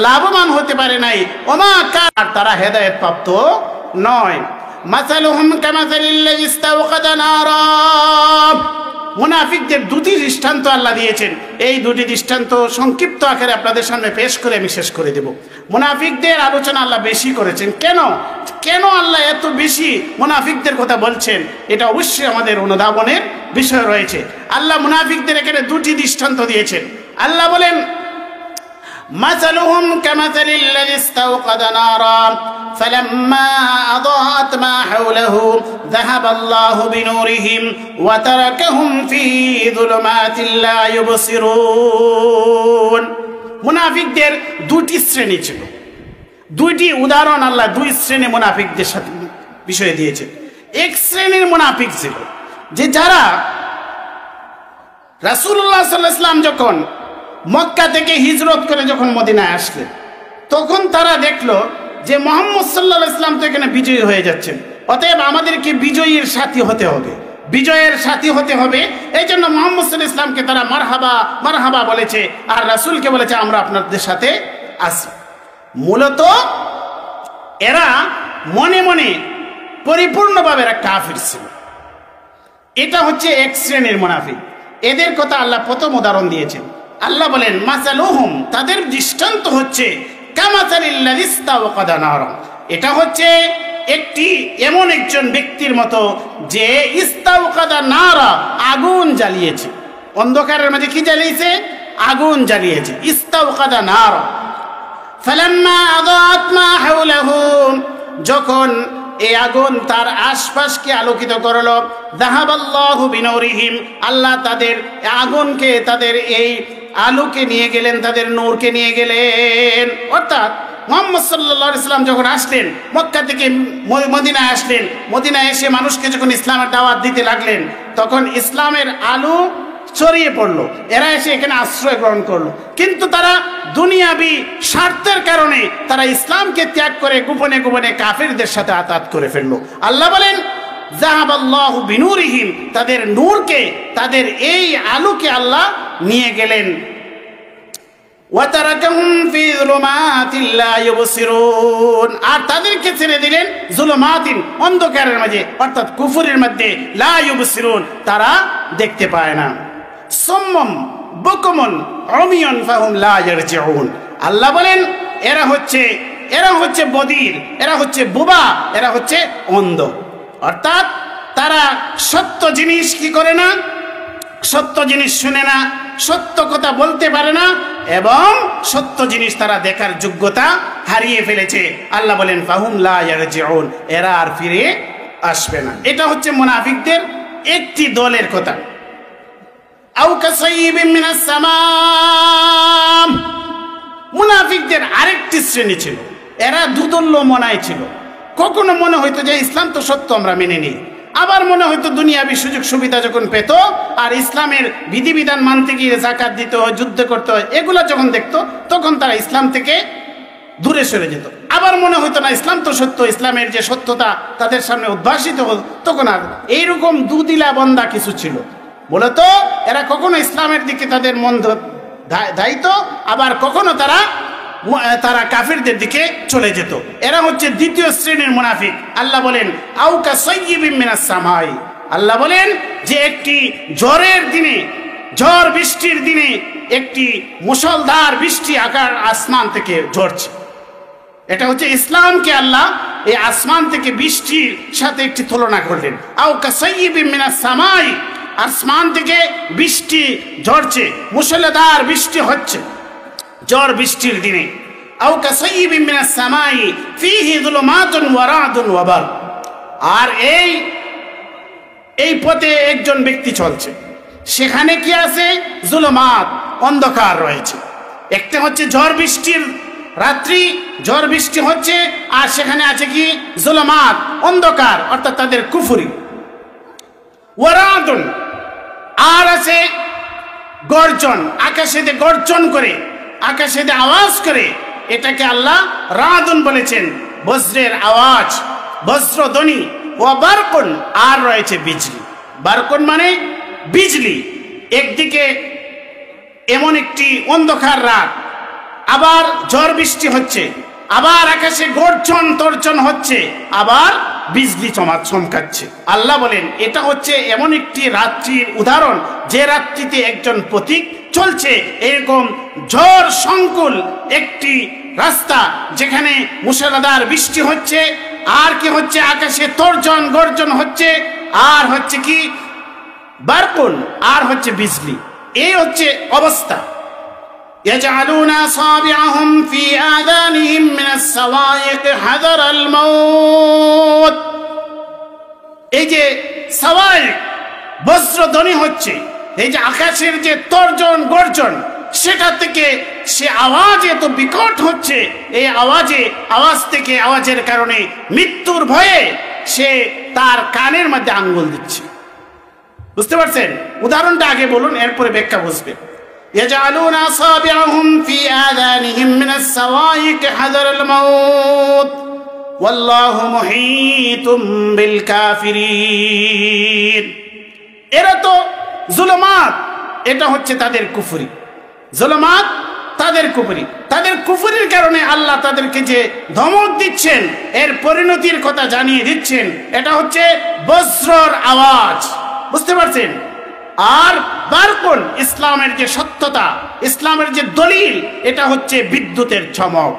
লাভবান হতে পারে নাই। ওমা কান, তারা হেদায়েত প্রাপ্ত নয়। মাসালুহুম কামাসালিল্লাযী ইস্তাওকাদা নারা, মুনাফিকদের দুটি দৃষ্টান্ত আল্লাহ দিয়েছেন। এই দুটি দৃষ্টান্ত সংক্ষিপ্ত আকারে আপনাদের সামনে পেশ করে আমি শেষ করে দেব। মুনাফিকদের আলোচনা আল্লাহ বেশি করেছেন। কেন আল্লাহ এত বেশি মুনাফিকদের কথা বলছেন? এটা অবশ্যই আমাদের অনুধাবনের বিষয় রয়েছে। আল্লাহ মুনাফিকদের এখানে দুটি দৃষ্টান্ত দিয়েছেন। আল্লাহ বলেন মাসালুহুম কামাসালিল্লাযী ইস্তাওকাদা নারা فلما أضاءت ما حوله ذهب الله بنورهم وتركهم في ظلمات لا يبصرون। মুনাফিকদের দুটি শ্রেণী ছিল, দুইটি উদাহরণ আল্লাহ দুই শ্রেণী মুনাফিকদের সাথে বিষয় দিয়েছেন। এক শ্রেণীর মুনাফিক ছিল যে যারা রাসূলুল্লাহ সাল্লাল্লাহু আলাইহি ওয়াসাল্লাম যখন মক্কা থেকে হিজরত করে যখন মদিনায় আসলেন, তখন তারা দেখলো যে মুহাম্মদ সাল্লাল্লাহু আলাইহি ওয়াসাল্লাম তো এখানে বিজয়ী হয়ে যাচ্ছেন, অতএব আমাদেরকে বিজয়ীর সাথী হতে হবে, বিজয়ের সাথী হতে হবে। এই জন্য মুহাম্মদ সাল্লাল্লাহু আলাইহি ওয়াসাল্লামকে তারা মারহাবা মারহাবা বলেছে, আর রাসূলকে বলেছে আমরা আপনাদের সাথে আছি। মূলত এরা মনে মনে পরিপূর্ণভাবে এরা কাফির ছিল। এটা হচ্ছে এক শ্রেণীর মুনাফিক। এদের কথা আল্লাহ প্রথম উদাহরণ দিয়েছেন। আল্লাহ বলেন মাসালুহুম, তাদের দৃষ্টান্ত হচ্ছে কামাসালিল্লাযী ইস্তাওকাদা নারা, এটা হচ্ছে এমন একজন ব্যক্তির মতো যে ইস্তাওকাদা নারা, আগুন জ্বালিয়েছে। অন্ধকারের মাঝে কি জ্বালিয়েছে? আগুন জ্বালিয়েছে। ইস্তাওকাদা নারা ফালাম্মা আযাআত মা হাওলাহু, যখন এই আগুন তার আশপাশকে আলোকিত করলো, যাহাবাল্লাহু বিনুরিহিম, আল্লাহ তাদের আগুনকে, তাদের এই আলোকে নিয়ে গেলেন, তাদের নূরকে নিয়ে গেলেন। অর্থাৎ মুহাম্মদ সাল্লাল্লাহু আলাইহি ওয়াসাল্লাম যখন আসলেন, মক্কা থেকে মদিনায় আসলেন, মদিনায় এসে মানুষকে যখন ইসলামের দাওয়াত দিতে লাগলেন, তখন ইসলামের আলো ছড়িয়ে পড়লো, এরা এসে এখানে আশ্রয় গ্রহণ করলো। কিন্তু তারা দুনিয়াবি স্বার্থের কারণে তারা ইসলামকে ত্যাগ করে গোপনে গোপনে কাফিরদের সাথে আতাত করে ফেললো। আল্লাহ বলেন যাহাবাল্লাহু বিনুরিহিম, তাদের নূরকে, তাদের এই আলোকে আল্লাহ নিয়ে গেলেন। ওয়াতারাকাহুম ফি যুলুমাতিন লা ইউবসিরুন, আর তাদেরকে ছেড়ে দিলেন যুলুমাতিন, অন্ধকারের মাঝে, অর্থাৎ কুফরের মধ্যে, লা ইউবসিরুন, তারা দেখতে পায় না। সুম্মুম বুকুমুন উমিয়ুন ফাহুম লা ইয়ারজিউন, আল্লাহ বলেন এরা হচ্ছে বদির, এরা হচ্ছে বুবা, এরা হচ্ছে অন্ধ। অর্থাৎ তারা সত্য জিনিস কি করে না, সত্য জিনিস শুনে না, সত্য কথা বলতে পারে না, এবং সত্য জিনিস তারা দেখার যোগ্যতা হারিয়ে ফেলেছে। আল্লাহ বলেন ফাহুম লা ইয়ারজিউন, এরা আর ফিরে আসবে না। এটা হচ্ছে মুনাফিকদের একটি দলের কথা। আও কাসাইয়িবিন মিনাস সামাম, মুনাফিকদের আরেকটি শ্রেণী ছিল, এরা দুদল্য মনায় ছিল। কখনো মনে হইতো যে ইসলাম তো সত্য, আমরা মেনে নিই, আবার মনে হয়তো দুনিয়াবি সুযোগ সুবিধা যখন পেত আর ইসলামের বিধিবিধান মানতে গিয়ে যাকাত দিতে হয়, যুদ্ধ করতে হয়, এগুলা যখন দেখতো তখন তারা ইসলাম থেকে দূরে সরে যেত। আবার মনে হতো না ইসলাম তো সত্য, ইসলামের যে সত্যতা তাদের সামনে উদ্ভাসিত হল, তখন আর এইরকম দুদিলা বন্দা কিছু ছিল। মূলত এরা কখনো ইসলামের দিকে তাদের মন ধাইত, আবার কখনো তারা কাফিরদের দিকে চলে যেত। এরা হচ্ছে দ্বিতীয় শ্রেণীর মুনাফিক। আল্লাহ বলেন আও কাসাইয়িবিন মিনাস সামাই, আল্লাহ বলেন যে একটি ঝড়ের দিনে, ঝড় বৃষ্টির দিনে একটি মুষলধার বৃষ্টি আকার আসমান থেকে ঝরছে। এটা হচ্ছে ইসলামকে আল্লাহ এই আসমান থেকে বৃষ্টির সাথে একটি তুলনা করলেন। আও কাসাইয়িবিন মিনাস সামাই, আসমান থেকে বৃষ্টি ঝরছে, মুষলধার বৃষ্টি হচ্ছে ঝড় বৃষ্টির দিনে। আও কাসাইয়িবিন মিনাস সামাই ফীহি যুলুমাতুন ওয়া রা'দুন ওয়া বারক, আর এই পথে একজন ব্যক্তি চলছে, সেখানে কি আছে? যুলুমাত, অন্ধকার রয়েছে। একটা হচ্ছে ঝড় বৃষ্টির রাত্রি, ঝড় বৃষ্টি হচ্ছে, আর সেখানে আছে কি? যুলুমাত, অন্ধকার, অর্থাৎ তাদের কুফরি। ওয়া রা'দুন, আর আছে গর্জন, আকাশে গর্জন করে, আকাশে আওয়াজ করে, এটাকে আল্লাহ রাদুন বলেছেন, বজ্রের আওয়াজ, বজ্রধ্বনি। ওয়া বারকুন, আর রয়েছে বিজলি। বারকুন মানে বিজলি। একদিকে এমন একটি অন্ধকার রাত, আবার ঝড় বৃষ্টি হচ্ছে, আবার আকাশে গর্জন তর্জন হচ্ছে, আবার বিজলি চমকাচ্ছে। আল্লাহ বলেন এটা হচ্ছে এমন একটি রাত্রির উদাহরণ, যে রাত্রিতে একজন পথিক চলছে, এরকম ঝড় সংকুল একটি রাস্তা, যেখানে মুষলধার বৃষ্টি হচ্ছে, আর কি হচ্ছে? আকাশে তর্জন গর্জন হচ্ছে, আর হচ্ছে কি? বারকুন, আর হচ্ছে বিজলি। এই হচ্ছে অবস্থা। يجعلون أصابعهم في آذانهم من الصواعق حذر الموت, এই যে সাওয়াইক, বজ্রধ্বনি হচ্ছে, এই যে আকাশের যে তর্জন গর্জন, সেটা থেকে সে আওয়াজ এত বিকট হচ্ছে, এই আওয়াজ থেকে, আওয়াজের কারণে মৃত্যুর ভয়ে সে তার কানের মধ্যে আঙ্গুল দিচ্ছে। বুঝতে পারছেন? উদাহরণটা আগে বলুন, এরপরে ব্যাখ্যা বুঝবেন। يجعلون أصابعهم في آذانهم من الصواعق حذر الموت والله محيط بالكافرين, এরা তো যুলুমাত, এটা হচ্ছে তাদের কুফরি। যুলুমাত তাদের কুফরি, তাদের কুফরির কারণে আল্লাহ তাদেরকে যে ধমক দিচ্ছেন, এর পরিণতির কথা জানিয়ে দিচ্ছেন। এটা হচ্ছে বজ্রর আওয়াজ, বুঝতে পারছেন? আর বারকুন, ইসলামের যে সত্যতা, ইসলামের যে দলিল, এটা হচ্ছে বিদ্যুতের চমক।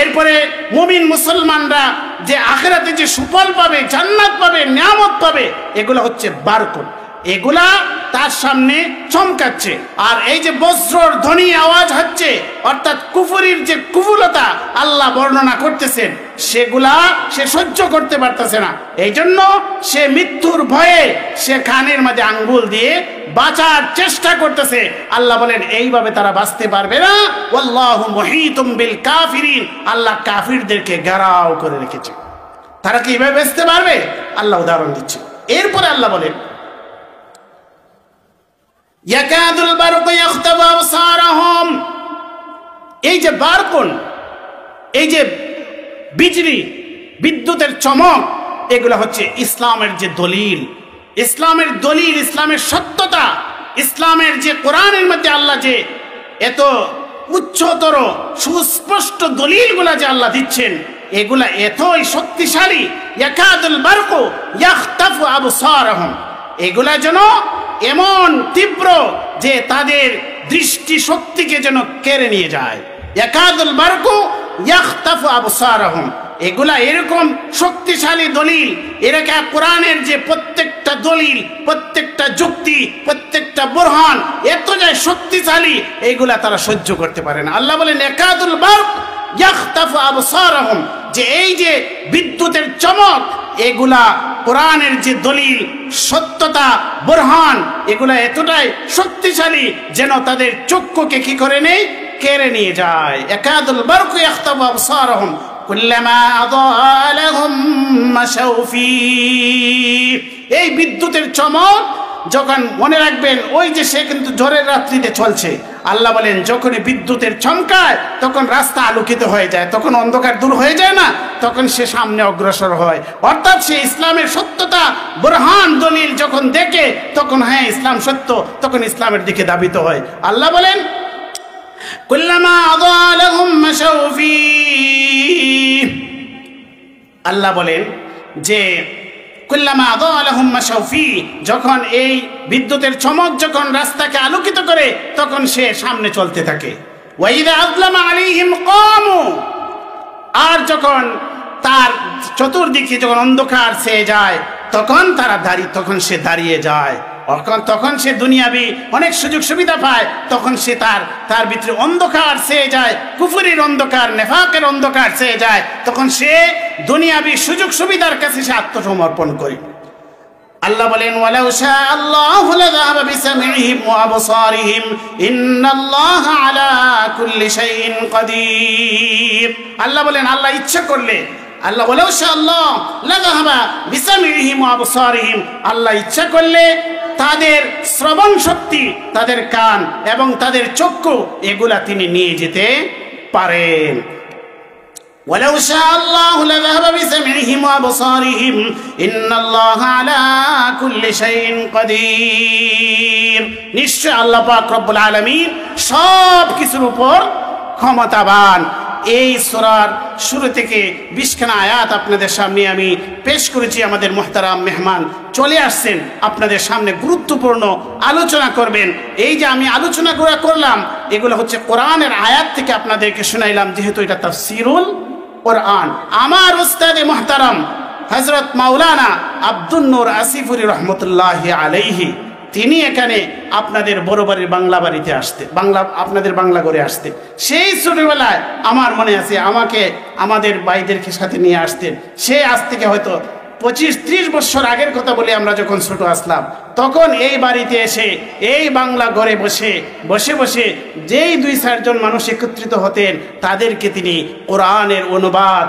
এরপরে মুমিন মুসলমানরা যে আখিরাতে যে সুফল পাবে, জান্নাত পাবে, নিয়ামত পাবে, এগুলো হচ্ছে বারকুন, এগুলা তার সামনে চমকাচ্ছে। আর এই যে বজ্রর ধ্বনি আওয়াজ হচ্ছে, অর্থাৎ কুফরির যে কুফুলতা আল্লাহ বর্ণনা করতেছেন, সেগুলা সে সহ্য করতে পারতেছে না। এই জন্য সে মৃত্যুর ভয়ে সে কানের মধ্যে আঙ্গুল দিয়ে বাঁচার চেষ্টা করতেছে। আল্লাহ বলেন এইভাবে তারা বাঁচতে পারবে না। ওয়াল্লাহু মুহীতুম বিল কাফিরিন, আল্লাহ কাফিরদেরকে ঘেরাও করে রেখেছে। তারা কি এইভাবে বাঁচতে পারবে? আল্লাহ উদাহরণ দিচ্ছে। এরপরে আল্লাহ বলেন ইয়াকাদুল বারকু ইয়াখতাবু আবসারহুম, এই যে বারকুন, এই যে বিজলি, বিদ্যুতের চমক, এগুলো হচ্ছে ইসলামের যে দলিল, ইসলামের দলিল, ইসলামের সত্যতা, ইসলামের যে কোরআনের মধ্যে আল্লাহ যে এত উচ্চতর সুস্পষ্ট দলিলগুলা যে আল্লাহ দিচ্ছেন, এগুলা এতই শক্তিশালী। ইয়াকাদুল বারকু ইয়াখতাফু আবসারহুম, এগুলা যেন এমন তীব্র যে তাদের দৃষ্টি শক্তিকে যেন কেড়ে নিয়ে যায়। ইয়াকাদুল বারকু ইয়াখতাফু আবসারহুম, এগুলা এরকম শক্তিশালী দলিল, এরাকা কোরআনের যে প্রত্যেকটা দলিল, প্রত্যেকটা যুক্তি, প্রত্যেকটা বুরহান এত যে শক্তিশালী, এইগুলা তারা সহ্য করতে পারে না। আল্লাহ বলেন ইয়াকাদুল বারক ইয়াখতাফু আবসারহুম, যে এই যে বিদ্যুতের চমক, এগুলা কোরআনের যে দলিল, সত্যতা, বুরহান, এগুলা এতটাই শক্তিশালী যেন তাদের চক্ষুকে কি করে নেই, কেড়ে নিয়ে যায়। ইয়াকাদুল বারক ইয়াখতাফু আবসারহুম কুল্লামা আযা লাহুম মাশাউ ফীহ। এই বিদ্যুতের চমক যখন, মনে রাখবেন ওই যে সে কিন্তু ঝড়ের রাত্রিতে চলছে, আল্লাহ বলেন যখনই বিদ্যুতের চমকায় তখন রাস্তা আলোকিত হয়ে যায়, তখন অন্ধকার দূর হয়ে যায় না, তখন সে সামনে অগ্রসর হয়। অর্থাৎ সে ইসলামের সত্যতা, বুরহান, দলিল যখন দেখে তখন হ্যাঁ ইসলাম সত্য, তখন ইসলামের দিকে ধাবিত হয়। আল্লাহ বলেন কুল্লামা আযা লাহুম মাশাউ ফীহ, আল্লাহ বলেন যে কুল্লামা আযা লাহুম মাশাউ ফীহ, যখন এই বিদ্যুতের চমক যখন রাস্তাকে আলোকিত করে তখন সে সামনে চলতে থাকে। ওয়া ইযা আযলামা আলাইহিম কামু, আর যখন তার চতুর্দিকে যখন অন্ধকার ছেয়ে যায় তখন তখন সে দাঁড়িয়ে যায়। তখন সে দুনিয়াবি অনেক সুযোগ সুবিধা পায়, তখন সে তার ভিতরে অন্ধকার ছেয়ে যায়, কুফরির অন্ধকার, নেফাকের অন্ধকার ছেয়ে যায়, তখন সে দুনিয়াবি সুযোগ সুবিধার কাছে সে আত্মসমর্পণ করে। আল্লাহ বলেন ওয়ালাউ শা আল্লাহু লাযাহাবা বিসামিহিম ওয়া আবসারিহিম ইন্নাল্লাহা আলা কুল্লি শাইইন কাদির। আল্লাহ বলেন আল্লাহ ইচ্ছা করলে, আল্লাহ ওয়ালাউ শা আল্লাহ লাযাহাবা বিসামিহিম ওয়া আবসারিহিম, আল্লাহ ইচ্ছা করলে তাদের শ্রবণ শক্তি, তাদের কান এবং তাদের চক্ষু, এগুলা তিনি নিয়ে যেতে পারেন। ওয়ালাউ শা আল্লাহু লাযাহাবা বিসামিহিম ওয়া আবসারিহিম ইন্নাল্লাহা আলা কুল্লি শাইইন কাদির। নিশ্চয় আল্লাহ পাক রব্বুল আলামিন সব কিছুর উপর ক্ষমতাবান। এই সূরার শুরু থেকে 20খানা আয়াত আপনাদের সামনে আমি পেশ করেছি। আমাদের মুহতারাম মেহমান চলে আসছেন, আপনাদের সামনে গুরুত্বপূর্ণ আলোচনা করবেন। এই যে আমি আলোচনা করলাম, এগুলো হচ্ছে কোরআনের আয়াত থেকে আপনাদেরকে শোনাইলাম, যেহেতু এটা তাফসীরুল কোরআন। আমার উস্তাদে মুহতারাম হযরত মাওলানা আব্দুন নূর আসিফুরি রহমতুল্লাহি আলাইহি, তিনি এখানে আপনাদের বড় বাড়ির বাংলা বাড়িতে আসতেন, আপনাদের বাংলা ঘরে আসতেন। সেই ছোটবেলায় আমার মনে আছে আমাকে আমাদের ভাইদেরকে সাথে নিয়ে আসতেন। সে আজ থেকে হয়তো 25-30 বছর আগের কথা বলে আমরা যখন ছোট আসলাম, তখন এই বাড়িতে এসে এই বাংলা ঘরে বসে বসে যেই 2-4 জন মানুষ একত্রিত হতেন, তাদেরকে তিনি কোরআনের অনুবাদ,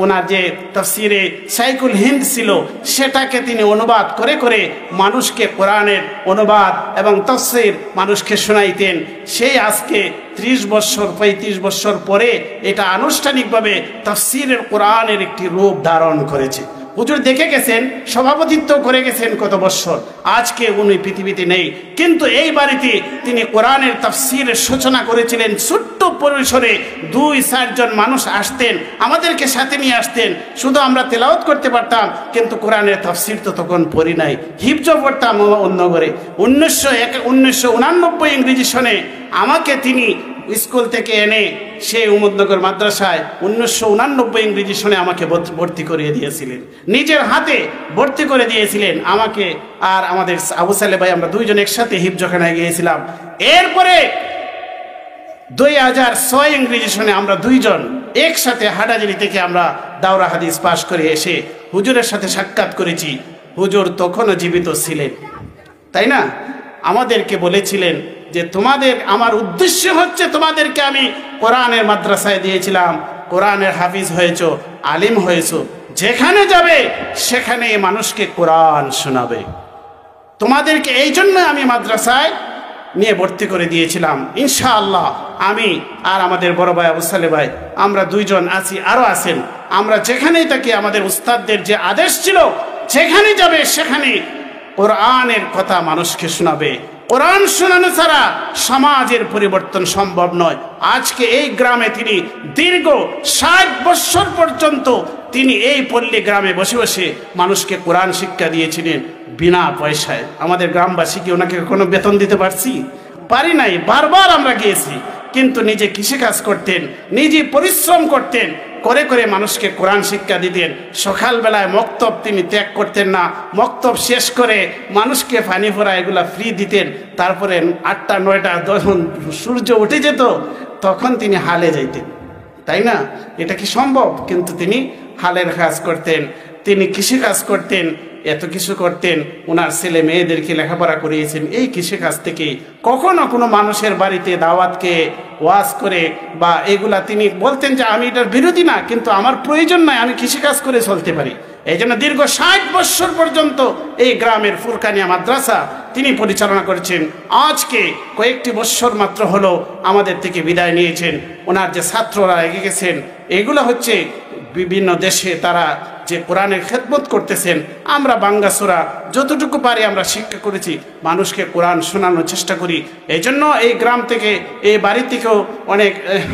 ওনার যে তাফসিরে সাইকুল হিন্দ ছিল সেটাকে তিনি অনুবাদ করে মানুষকে কোরআনের অনুবাদ এবং তাফসির মানুষকে শোনাইতেন। সেই আজকে 35 বছর পরে এটা আনুষ্ঠানিকভাবে তাফসিরের কোরআনের একটি রূপ ধারণ করেছে। হুজুর দেখে গেছেন, সভাপতিত্ব করে গেছেন কত বছর, আজকে উনি পৃথিবীতে নেই, কিন্তু এই বাড়িতে তিনি কোরআনের তাফসিরের সূচনা করেছিলেন। ছোট্ট পরিসরে 2-4 জন মানুষ আসতেন, আমাদেরকে সাথে নিয়ে আসতেন, শুধু আমরা তেলাওয়াত করতে পারতাম, কিন্তু কোরআনের তাফসির তো তখন পড়ি নাই, হিফজ পড়তাম অন্য করে। 1989 ইংরেজি সনে আমাকে তিনি স্কুল থেকে এনে সেই উমদনগর মাদ্রাসায় 1989 ইংরেজি সনে আমাকে ভর্তি করিয়ে দিয়েছিলেন, নিজের হাতে ভর্তি করে দিয়েছিলেন আমাকে আর আমাদের আবু সালে ভাই। আমরা 2 জন একসাথে হিফজখানায় গিয়েছিলাম। এরপরে 2006 ইংরেজি সনে আমরা 2 জন একসাথে হাটাজারি থেকে আমরা দাওরা হাদিস পাশ করে এসে হুজুরের সাথে সাক্ষাৎ করেছি। হুজুর তখনও জীবিত ছিলেন, তাই না? আমাদেরকে বলেছিলেন যে আমার উদ্দেশ্য হচ্ছে তোমাদেরকে আমি কোরআনের মাদ্রাসায় দিয়েছিলাম, কোরআনের হাফিজ হয়েছো, আলিম হয়েছো, যেখানে যাবে সেখানে মানুষকে কোরআন শোনাবে। তোমাদেরকে এই জন্য আমি মাদ্রাসায় নিয়ে ভর্তি করে দিয়েছিলাম। ইনশাআল্লাহ আমি আর আমাদের বড় ভাই আবু সালে ভাই, আমরা 2 জন আছি, আরো আছেন। আমরা যেখানেই থাকি আমাদের উস্তাদদের যে আদেশ ছিল, যেখানে যাবে সেখানে কোরআনের কথা মানুষকে শোনাবে। কোরআন শোনানো ছাড়া সমাজের পরিবর্তন সম্ভব নয়। আজকে এই গ্রামে তিনি দীর্ঘ 60 বছর পর্যন্ত তিনি এই পল্লী গ্রামে বসে বসে মানুষকে কোরআন শিক্ষা দিয়েছিলেন বিনা পয়সায়। আমাদের গ্রামবাসী কি ওনাকে কোনো বেতন দিতে পারি নাই, বারবার আমরা গিয়েছি, কিন্তু নিজে কৃষিকাজ করতেন, নিজে পরিশ্রম করতেন, করে করে মানুষকে কোরআন শিক্ষা দিতেন। সকালবেলায় মক্তব তিনি ত্যাগ করতেন না, মক্তব শেষ করে মানুষকে পানি ভরা এগুলা ফ্রি দিতেন। তারপরে 8টা 9টা যখন সূর্য উঠে যেত তখন তিনি হালে যাইতেন, তাই না? এটা কি সম্ভব? কিন্তু তিনি হালের কাজ করতেন, তিনি কৃষিকাজ করতেন, এত কিছু করতেন। ওনার ছেলে মেয়েদেরকে লেখাপড়া করিয়েছেন এই কৃষিকাজ থেকেই। কখনো কোনো মানুষের বাড়িতে দাওয়াতকে ওয়াজ করে বা এগুলা তিনি বলতেন যে আমি এটার বিরোধী না, কিন্তু আমার প্রয়োজন নাই, আমি কৃষিকাজ করে চলতে পারি। এই জন্য দীর্ঘ 60 বছর পর্যন্ত এই গ্রামের ফুরকানিয়া মাদ্রাসা তিনি পরিচালনা করেছেন। আজকে কয়েকটি বছর মাত্র হলো আমাদের থেকে বিদায় নিয়েছেন। ওনার যে ছাত্ররা এগিয়ে গেছেন, এগুলো হচ্ছে বিভিন্ন দেশে তারা যে কোরআনের খেদমত করতেছেন। আমরা বাংলা সূরা যতটুকু পারি আমরা শিক্ষা করেছি, মানুষকে কোরআন শোনানোর চেষ্টা করি। এই জন্য এই গ্রাম থেকে, এই বাড়ি থেকেও অনেক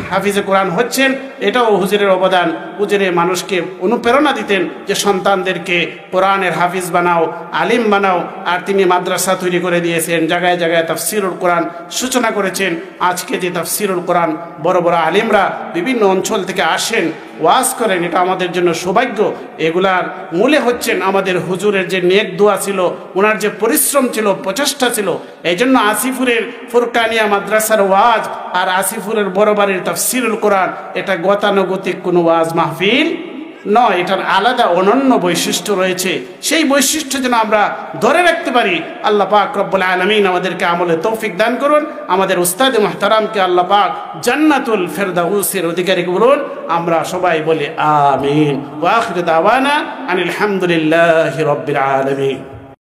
হাফিজে কোরআন হচ্ছেন। এটাও হুজুরের অবদান। হুজুরে মানুষকে অনুপ্রেরণা দিতেন যে সন্তানদেরকে কোরআনের হাফিজ বানাও, আলিম বানাও। আর তিনি মাদ্রাসা তৈরি করে দিয়েছেন, জায়গায় জায়গায় তাফসিরুল কোরআন সূচনা করেছেন। আজকে যে তাফসিরুল কোরআন বড় বড় আলিমরা বিভিন্ন অঞ্চল থেকে আসেন, ওয়াজ করেন, এটা আমাদের জন্য সৌভাগ্য। এগুলার মূলে হচ্ছেন আমাদের হুজুরের যে নেক দোয়া ছিল, ওনার যে পরিশ্রম ছিল, প্রচেষ্টা ছিল। এই জন্য আসিফুরের ফুরকানিয়া মাদ্রাসার ওয়াজ আর আসিফুরের বড় বাড়ির তাফসিরুল কোরআন এটা গতানুগতিক কোনো ওয়াজ মাহফিল নয়, এটার আলাদা অনন্য বৈশিষ্ট্য রয়েছে। সেই বৈশিষ্ট্য যেন আমরা ধরে রাখতে পারি। আল্লাহ পাক রব্বুল আলামিন আমাদেরকে আমলে তৌফিক দান করুন। আমাদের উস্তাদ মুহতারামকে আল্লাহ পাক জান্নাতুল ফেরদাউসের অধিকারী করুন। আমরা সবাই বলি আমিন। ওয়া আখিরু দাওয়ানা আনিল হামদুলিল্লাহি রাব্বিল আলামিন।